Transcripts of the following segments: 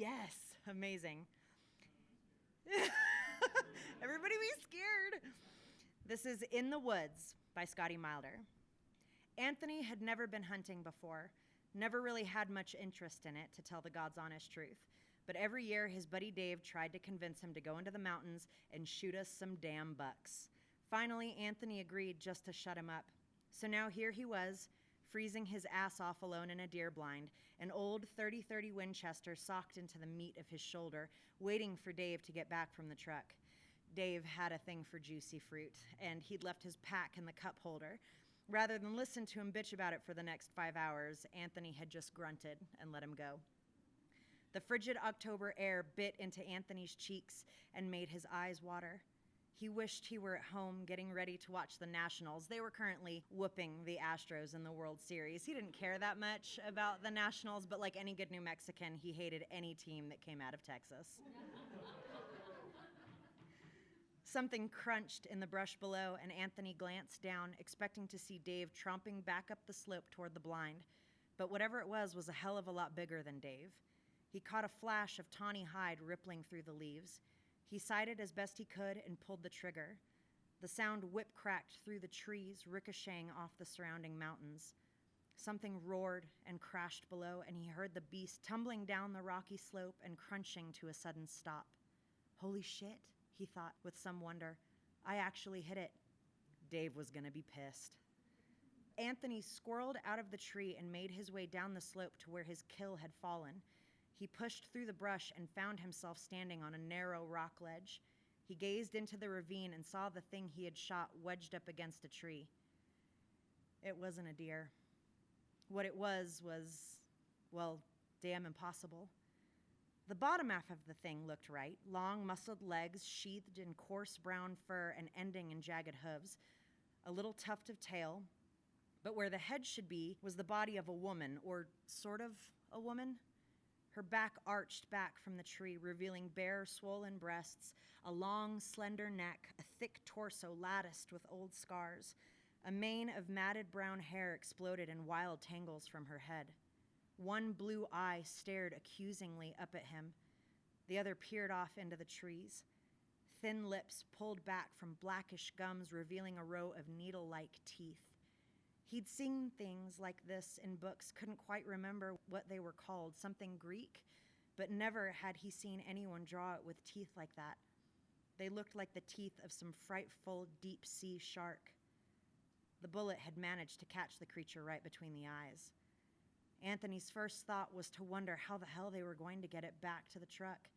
Yes, amazing. Everybody be scared. This is In the Woods by Scotty Milder. Anthony had never been hunting before, never really had much interest in it, to tell the God's honest truth. But every year, his buddy Dave tried to convince him to go into the mountains and shoot us some damn bucks. Finally, Anthony agreed just to shut him up. So now here he was, freezing his ass off alone in a deer blind, an old .30-30 Winchester socked into the meat of his shoulder, waiting for Dave to get back from the truck. Dave had a thing for juicy fruit, and he'd left his pack in the cup holder. Rather than listen to him bitch about it for the next 5 hours, Anthony had just grunted and let him go. The frigid October air bit into Anthony's cheeks and made his eyes water. He wished he were at home getting ready to watch the Nationals. They were currently whooping the Astros in the World Series. He didn't care that much about the Nationals, but like any good New Mexican, he hated any team that came out of Texas. Something crunched in the brush below, and Anthony glanced down, expecting to see Dave tromping back up the slope toward the blind. But whatever it was a hell of a lot bigger than Dave. He caught a flash of tawny hide rippling through the leaves. He sighted as best he could and pulled the trigger. The sound whip-cracked through the trees, ricocheting off the surrounding mountains. Something roared and crashed below, and he heard the beast tumbling down the rocky slope and crunching to a sudden stop. Holy shit, he thought with some wonder. I actually hit it. Dave was gonna be pissed. Anthony squirreled out of the tree and made his way down the slope to where his kill had fallen. He pushed through the brush and found himself standing on a narrow rock ledge. He gazed into the ravine and saw the thing he had shot wedged up against a tree. It wasn't a deer. What it was, well, damn impossible. The bottom half of the thing looked right, long, muscled legs sheathed in coarse brown fur and ending in jagged hooves, a little tuft of tail, but where the head should be was the body of a woman, or sort of a woman. Her back arched back from the tree, revealing bare, swollen breasts, a long, slender neck, a thick torso latticed with old scars. A mane of matted brown hair exploded in wild tangles from her head. One blue eye stared accusingly up at him. The other peered off into the trees. Thin lips pulled back from blackish gums, revealing a row of needle-like teeth. He'd seen things like this in books, couldn't quite remember what they were called, something Greek, but never had he seen anyone draw it with teeth like that. They looked like the teeth of some frightful deep-sea shark. The bullet had managed to catch the creature right between the eyes. Anthony's first thought was to wonder how the hell they were going to get it back to the truck.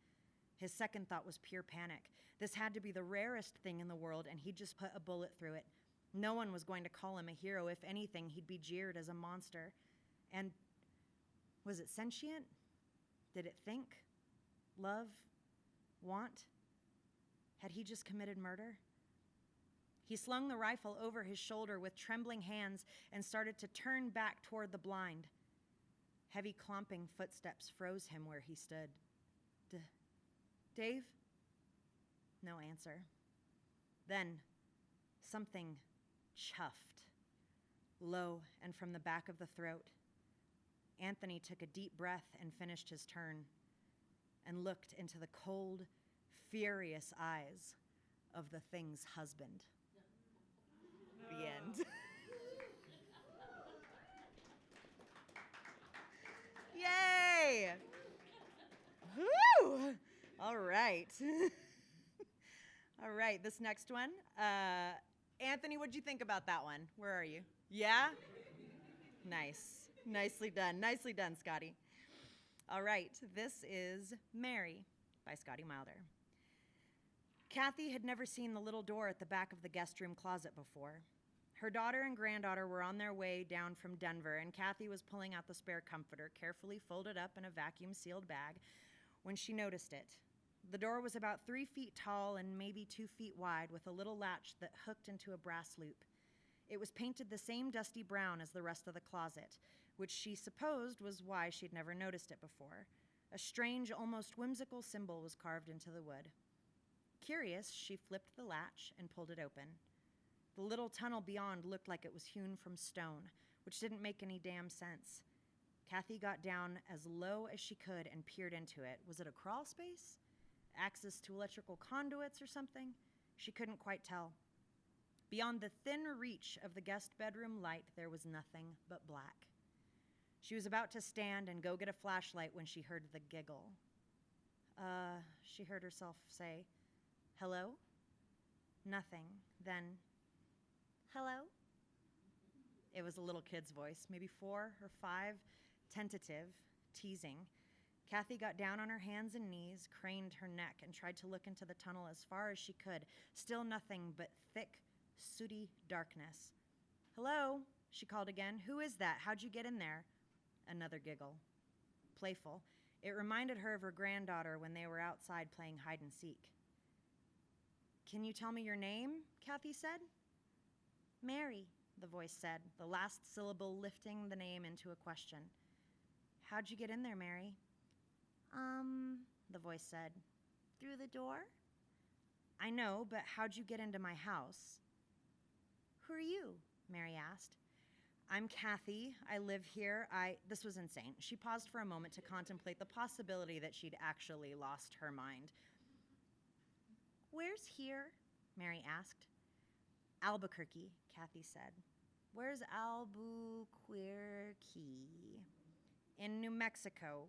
His second thought was pure panic. This had to be the rarest thing in the world, and he'd just put a bullet through it. No one was going to call him a hero. If anything, he'd be jeered as a monster. And was it sentient? Did it think? Love? Want? Had he just committed murder? He slung the rifle over his shoulder with trembling hands and started to turn back toward the blind. Heavy clomping footsteps froze him where he stood. Dave? No answer. Then something chuffed, low and from the back of the throat. Anthony took a deep breath and finished his turn and looked into the cold, furious eyes of the thing's husband. The end. Yay! Woo! All right. All right, this next one. Anthony, what'd you think about that one? Where are you? Yeah? Nice. Nicely done. Nicely done, Scotty. All right, this is Mary by Scotty Milder. Kathy had never seen the little door at the back of the guest room closet before. Her daughter and granddaughter were on their way down from Denver, and Kathy was pulling out the spare comforter, carefully folded up in a vacuum-sealed bag, when she noticed it. The door was about 3 feet tall and maybe 2 feet wide, with a little latch that hooked into a brass loop. It was painted the same dusty brown as the rest of the closet, which she supposed was why she'd never noticed it before. A strange, almost whimsical symbol was carved into the wood. Curious, she flipped the latch and pulled it open. The little tunnel beyond looked like it was hewn from stone, which didn't make any damn sense. Kathy got down as low as she could and peered into it. Was it a crawl space? Access to electrical conduits or something? She couldn't quite tell. Beyond the thin reach of the guest bedroom light, there was nothing but black. She was about to stand and go get a flashlight when she heard the giggle. She heard herself say, "Hello?" Nothing. Then, "Hello?" It was a little kid's voice, maybe 4 or 5, tentative, teasing. Kathy got down on her hands and knees, craned her neck, and tried to look into the tunnel as far as she could. Still nothing but thick, sooty darkness. "Hello?" she called again. "Who is that? How'd you get in there?" Another giggle. Playful. It reminded her of her granddaughter when they were outside playing hide and seek. "Can you tell me your name?" Kathy said. "Mary," the voice said, the last syllable lifting the name into a question. "How'd you get in there, Mary?" The voice said. "Through the door?" "I know, but how'd you get into my house?" "Who are you?" Mary asked. "I'm Kathy. I live here. This was insane. She paused for a moment to contemplate the possibility that she'd actually lost her mind. "Where's here?" Mary asked. "Albuquerque," Kathy said. "Where's Albuquerque?" "In New Mexico.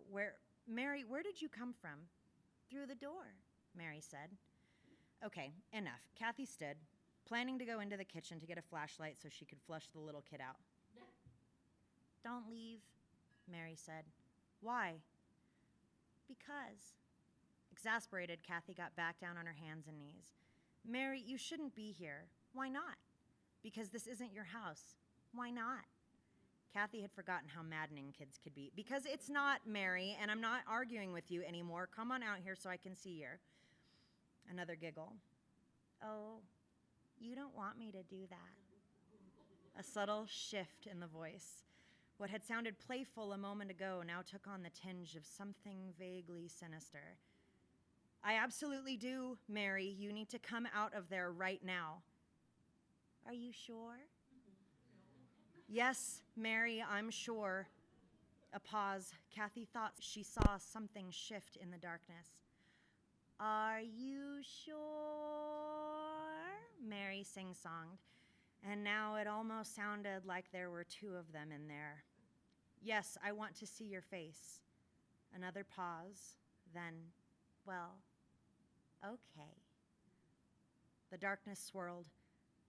Mary, where did you come from?" "Through the door," Mary said. Okay, enough. Kathy stood, planning to go into the kitchen to get a flashlight so she could flush the little kid out. "Don't leave," Mary said. "Why?" "Because." Exasperated, Kathy got back down on her hands and knees. "Mary, you shouldn't be here." "Why not?" "Because this isn't your house." "Why not?" Kathy had forgotten how maddening kids could be. "Because it's not, Mary, and I'm not arguing with you anymore. Come on out here so I can see you." Another giggle. "Oh, you don't want me to do that." A subtle shift in the voice. What had sounded playful a moment ago now took on the tinge of something vaguely sinister. "I absolutely do, Mary. You need to come out of there right now." "Are you sure?" "Yes, Mary, I'm sure." A pause. Kathy thought she saw something shift in the darkness. "Are you sure?" Mary sing-songed, and now it almost sounded like there were 2 of them in there. "Yes, I want to see your face." Another pause, then, "Well, okay." The darkness swirled,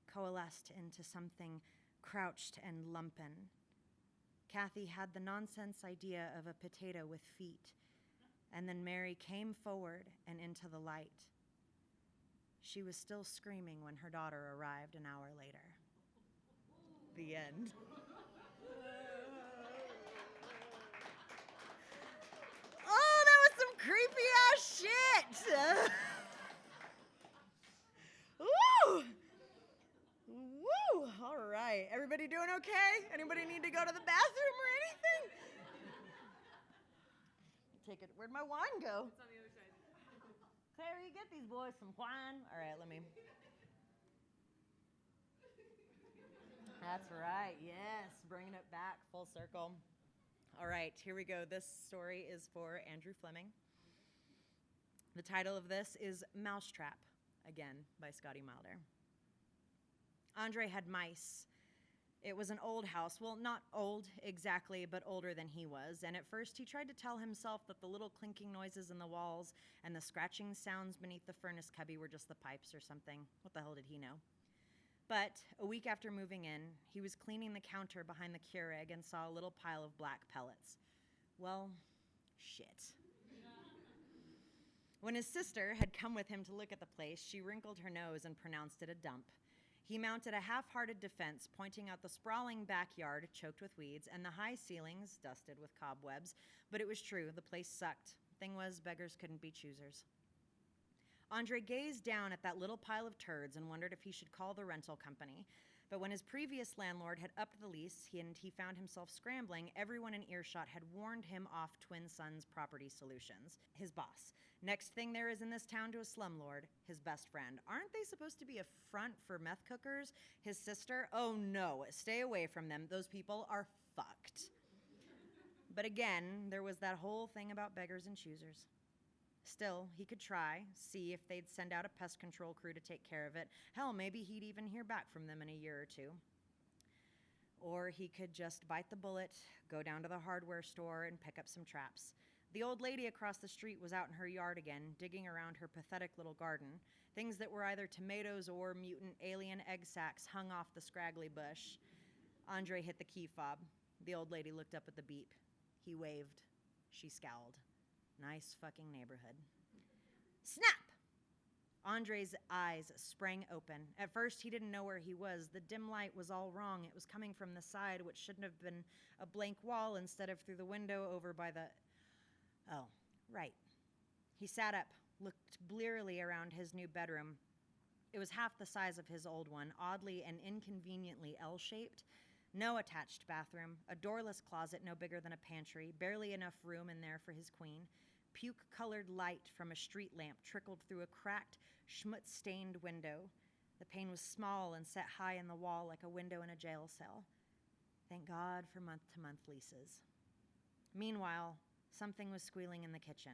coalesced into something crouched and lumpen. Kathy had the nonsense idea of a potato with feet, and then Mary came forward and into the light. She was still screaming when her daughter arrived an hour later. The end. Oh, that was some creepy ass shit! Woo! Woo! All right. Everybody doing okay? Anybody need to go to the bathroom or anything? Take it. Where'd my wine go? It's on the other side. Clary, get these boys some wine. All right, let me. That's right. Yes, bringing it back full circle. All right, here we go. This story is for Andrew Fleming. The title of this is Mousetrap, again, by Scotty Milder. Andre had mice. It was an old house. Well, not old exactly, but older than he was. And at first, he tried to tell himself that the little clinking noises in the walls and the scratching sounds beneath the furnace cubby were just the pipes or something. What the hell did he know? But a week after moving in, he was cleaning the counter behind the Keurig and saw a little pile of black pellets. Well, shit. When his sister had come with him to look at the place, she wrinkled her nose and pronounced it a dump. He mounted a half-hearted defense, pointing out the sprawling backyard choked with weeds and the high ceilings dusted with cobwebs. But it was true, the place sucked. Thing was, beggars couldn't be choosers. Andre gazed down at that little pile of turds and wondered if he should call the rental company. But when his previous landlord had upped the lease and he found himself scrambling, everyone in earshot had warned him off Twin Sons Property Solutions, his boss. Next thing there is in this town to a slumlord, his best friend. Aren't they supposed to be a front for meth cookers? His sister? Oh no, stay away from them. Those people are fucked. But again, there was that whole thing about beggars and choosers. Still, he could try, see if they'd send out a pest control crew to take care of it. Hell, maybe he'd even hear back from them in a year or two. Or he could just bite the bullet, go down to the hardware store, and pick up some traps. The old lady across the street was out in her yard again, digging around her pathetic little garden. Things that were either tomatoes or mutant alien egg sacs hung off the scraggly bush. Andre hit the key fob. The old lady looked up at the beep. He waved. She scowled. Nice fucking neighborhood. Snap! Andre's eyes sprang open. At first, he didn't know where he was. The dim light was all wrong. It was coming from the side, which shouldn't have been a blank wall, instead of through the window over by the... Oh, right. He sat up, looked blearily around his new bedroom. It was half the size of his old one, oddly and inconveniently L-shaped. No attached bathroom, a doorless closet no bigger than a pantry, barely enough room in there for his queen. Puke-colored light from a street lamp trickled through a cracked, schmutz-stained window. The pane was small and set high in the wall like a window in a jail cell. Thank God for month-to-month leases. Meanwhile, something was squealing in the kitchen.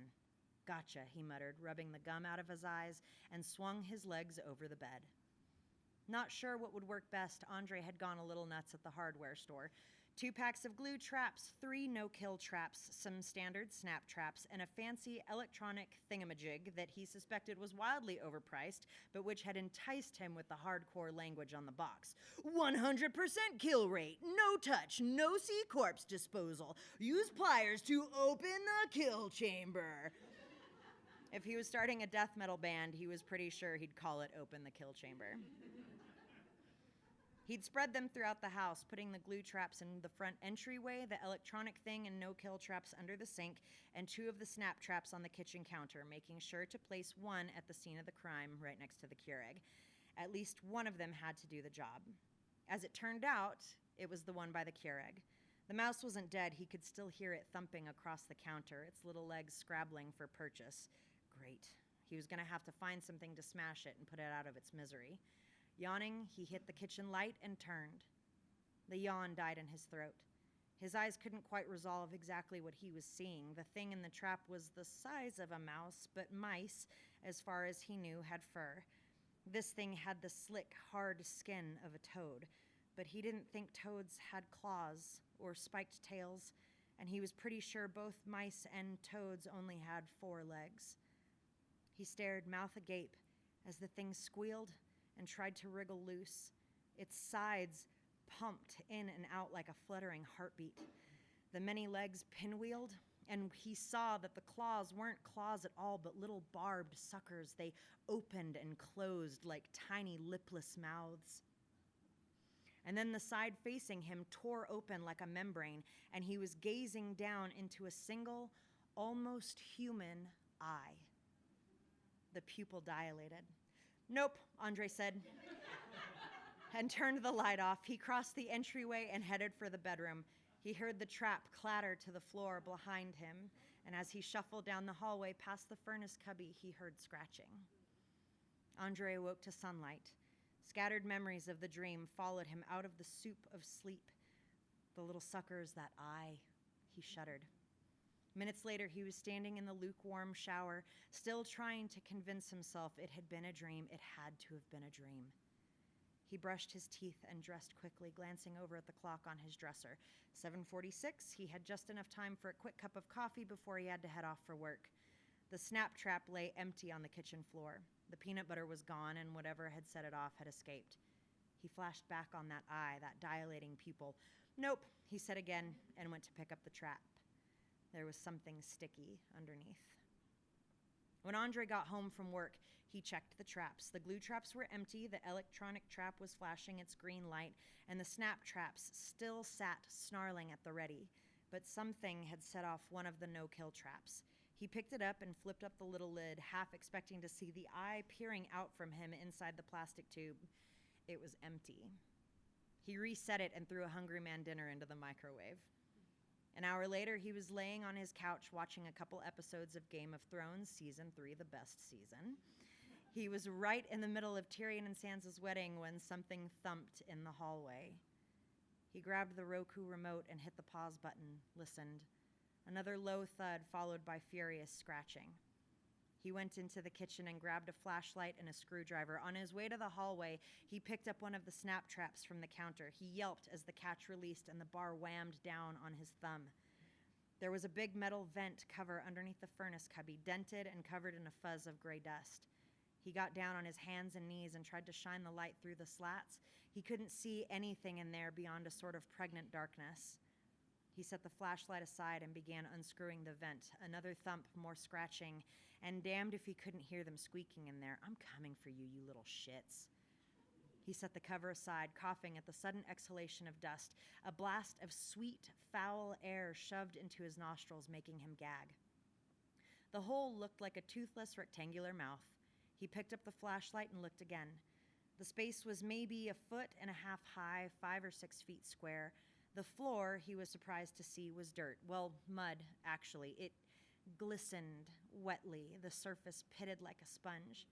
Gotcha, he muttered, rubbing the gum out of his eyes, and swung his legs over the bed. Not sure what would work best, Andre had gone a little nuts at the hardware store. 2 packs of glue traps, 3 no-kill traps, some standard snap traps, and a fancy electronic thingamajig that he suspected was wildly overpriced, but which had enticed him with the hardcore language on the box. 100% kill rate, no touch, no C-corpse disposal. Use pliers to open the kill chamber. If he was starting a death metal band, he was pretty sure he'd call it Open the Kill Chamber. He'd spread them throughout the house, putting the glue traps in the front entryway, the electronic thing and no-kill traps under the sink, and 2 of the snap traps on the kitchen counter, making sure to place one at the scene of the crime right next to the Keurig. At least one of them had to do the job. As it turned out, it was the one by the Keurig. The mouse wasn't dead. He could still hear it thumping across the counter, its little legs scrabbling for purchase. Great. He was going to have to find something to smash it and put it out of its misery. Yawning, he hit the kitchen light and turned. The yawn died in his throat. His eyes couldn't quite resolve exactly what he was seeing. The thing in the trap was the size of a mouse, but mice, as far as he knew, had fur. This thing had the slick, hard skin of a toad, but he didn't think toads had claws or spiked tails, and he was pretty sure both mice and toads only had 4 legs. He stared, mouth agape, as the thing squealed and tried to wriggle loose. Its sides pumped in and out like a fluttering heartbeat. The many legs pinwheeled, and he saw that the claws weren't claws at all, but little barbed suckers. They opened and closed like tiny lipless mouths. And then the side facing him tore open like a membrane, and he was gazing down into a single, almost human eye. The pupil dilated. Nope, Andre said, and turned the light off. He crossed the entryway and headed for the bedroom. He heard the trap clatter to the floor behind him, and as he shuffled down the hallway past the furnace cubby, he heard scratching. Andre awoke to sunlight. Scattered memories of the dream followed him out of the soup of sleep. The little suckers, that eye, he shuddered. Minutes later, he was standing in the lukewarm shower, still trying to convince himself it had been a dream. It had to have been a dream. He brushed his teeth and dressed quickly, glancing over at the clock on his dresser. 7:46, he had just enough time for a quick cup of coffee before he had to head off for work. The snap trap lay empty on the kitchen floor. The peanut butter was gone, and whatever had set it off had escaped. He flashed back on that eye, that dilating pupil. Nope, he said again, and went to pick up the trap. There was something sticky underneath. When Andre got home from work, he checked the traps. The glue traps were empty, the electronic trap was flashing its green light, and the snap traps still sat snarling at the ready. But something had set off one of the no-kill traps. He picked it up and flipped up the little lid, half expecting to see the eye peering out from him inside the plastic tube. It was empty. He reset it and threw a Hungry Man dinner into the microwave. An hour later, he was laying on his couch watching a couple episodes of Game of Thrones, Season 3, the best season. He was right in the middle of Tyrion and Sansa's wedding when something thumped in the hallway. He grabbed the Roku remote and hit the pause button, listened. Another low thud followed by furious scratching. He went into the kitchen and grabbed a flashlight and a screwdriver. On his way to the hallway, he picked up one of the snap traps from the counter. He yelped as the catch released and the bar whammed down on his thumb. There was a big metal vent cover underneath the furnace cubby, dented and covered in a fuzz of gray dust. He got down on his hands and knees and tried to shine the light through the slats. He couldn't see anything in there beyond a sort of pregnant darkness. He set the flashlight aside and began unscrewing the vent. Another thump, more scratching, and damned if he couldn't hear them squeaking in there. "I'm coming for you, you little shits." He set the cover aside, coughing at the sudden exhalation of dust, a blast of sweet, foul air shoved into his nostrils, making him gag. The hole looked like a toothless rectangular mouth. He picked up the flashlight and looked again. The space was maybe 1.5 feet high, 5 or 6 feet square. The floor, he was surprised to see, was dirt. Well, mud, actually. It glistened wetly, the surface pitted like a sponge.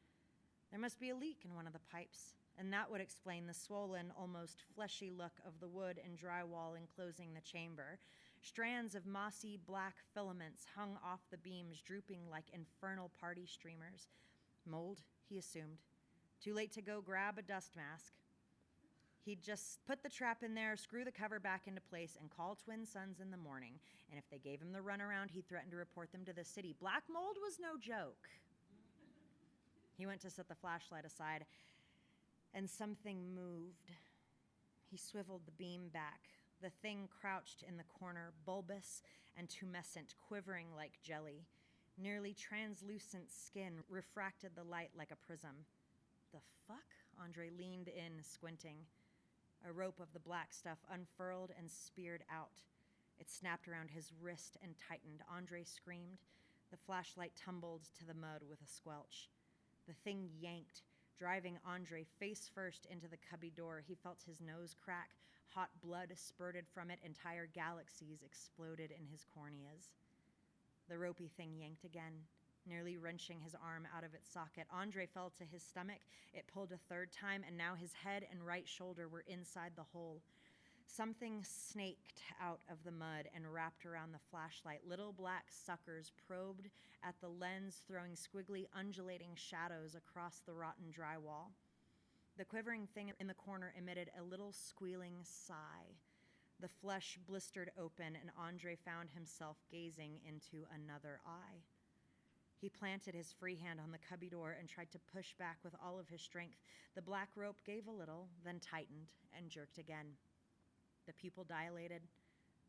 There must be a leak in one of the pipes, and that would explain the swollen, almost fleshy look of the wood and drywall enclosing the chamber. Strands of mossy black filaments hung off the beams, drooping like infernal party streamers. Mold, he assumed. Too late to go grab a dust mask. He'd just put the trap in there, screw the cover back into place, and call Twin Sons in the morning. And if they gave him the runaround, he threatened to report them to the city. Black mold was no joke. He went to set the flashlight aside, and something moved. He swiveled the beam back. The thing crouched in the corner, bulbous and tumescent, quivering like jelly. Nearly translucent skin refracted the light like a prism. "The fuck?" Andre leaned in, squinting. A rope of the black stuff unfurled and speared out. It snapped around his wrist and tightened. Andre screamed. The flashlight tumbled to the mud with a squelch. The thing yanked, driving Andre face first into the cubby door. He felt his nose crack. Hot blood spurted from it. Entire galaxies exploded in his corneas. The ropey thing yanked again, nearly wrenching his arm out of its socket. Andre fell to his stomach. It pulled a third time, and now his head and right shoulder were inside the hole. Something snaked out of the mud and wrapped around the flashlight. Little black suckers probed at the lens, throwing squiggly, undulating shadows across the rotten drywall. The quivering thing in the corner emitted a little squealing sigh. The flesh blistered open, and Andre found himself gazing into another eye. He planted his free hand on the cubby door and tried to push back with all of his strength. The black rope gave a little, then tightened and jerked again. The pupil dilated,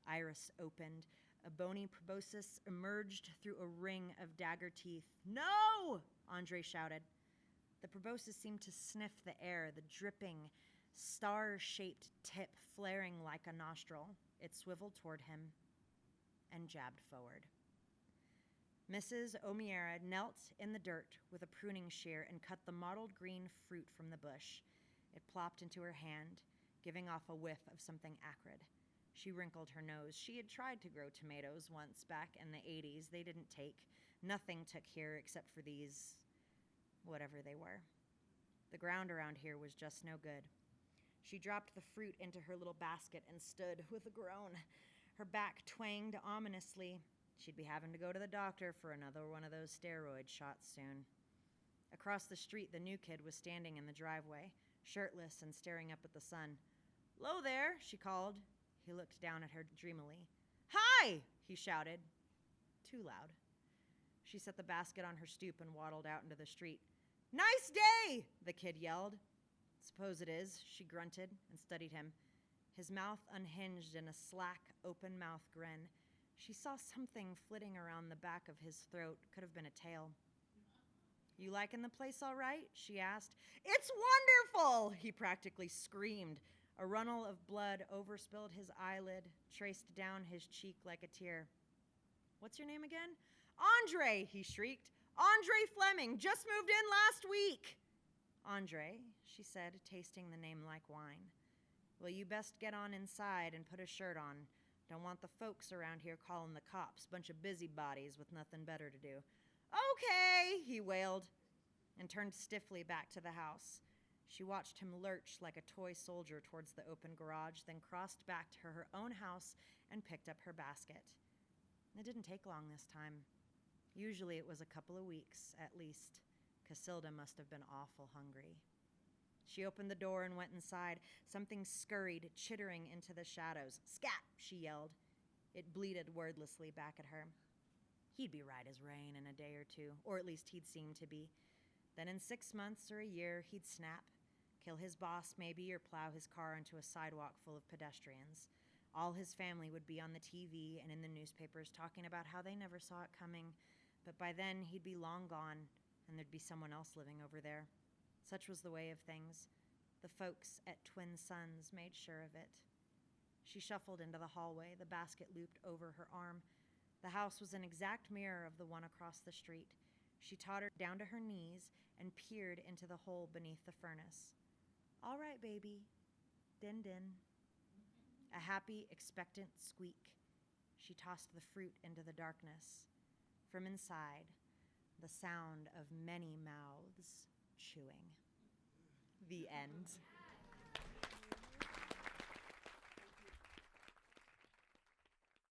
iris opened. A bony proboscis emerged through a ring of dagger teeth. "No!" Andre shouted. The proboscis seemed to sniff the air, the dripping, star-shaped tip flaring like a nostril. It swiveled toward him and jabbed forward. Mrs. O'Meara knelt in the dirt with a pruning shear and cut the mottled green fruit from the bush. It plopped into her hand, giving off a whiff of something acrid. She wrinkled her nose. She had tried to grow tomatoes once back in the 80s. They didn't take. Nothing took here except for these, whatever they were. The ground around here was just no good. She dropped the fruit into her little basket and stood with a groan. Her back twanged ominously. She'd be having to go to the doctor for another one of those steroid shots soon. Across the street, the new kid was standing in the driveway, shirtless and staring up at the sun. "'Lo there," she called. He looked down at her dreamily. "Hi!" he shouted. Too loud. She set the basket on her stoop and waddled out into the street. "Nice day!" the kid yelled. "Suppose it is," she grunted and studied him. His mouth unhinged in a slack, open-mouth grin. She saw something flitting around the back of his throat. Could have been a tail. "You liking the place all right?" she asked. "It's wonderful!" he practically screamed. A runnel of blood overspilled his eyelid, traced down his cheek like a tear. "What's your name again?" "Andre!" he shrieked. "Andre Fleming! Just moved in last week!" "Andre," she said, tasting the name like wine. "Well, you best get on inside and put a shirt on. Don't want the folks around here calling the cops. Bunch of busybodies with nothing better to do." "Okay," he wailed, and turned stiffly back to the house. She watched him lurch like a toy soldier towards the open garage, then crossed back to her own house and picked up her basket. It didn't take long this time. Usually it was a couple of weeks, at least. Casilda must have been awful hungry. She opened the door and went inside. Something scurried, chittering into the shadows. "Scat!" she yelled. It bleated wordlessly back at her. He'd be right as rain in a day or two, or at least he'd seem to be. Then in 6 months or a year, he'd snap, kill his boss maybe, or plow his car into a sidewalk full of pedestrians. All his family would be on the TV and in the newspapers talking about how they never saw it coming, but by then he'd be long gone, and there'd be someone else living over there. Such was the way of things. The folks at Twin Suns made sure of it. She shuffled into the hallway, the basket looped over her arm. The house was an exact mirror of the one across the street. She tottered down to her knees and peered into the hole beneath the furnace. "All right, baby." Din din. A happy, expectant squeak. She tossed the fruit into the darkness. From inside, the sound of many mouths chewing. The end.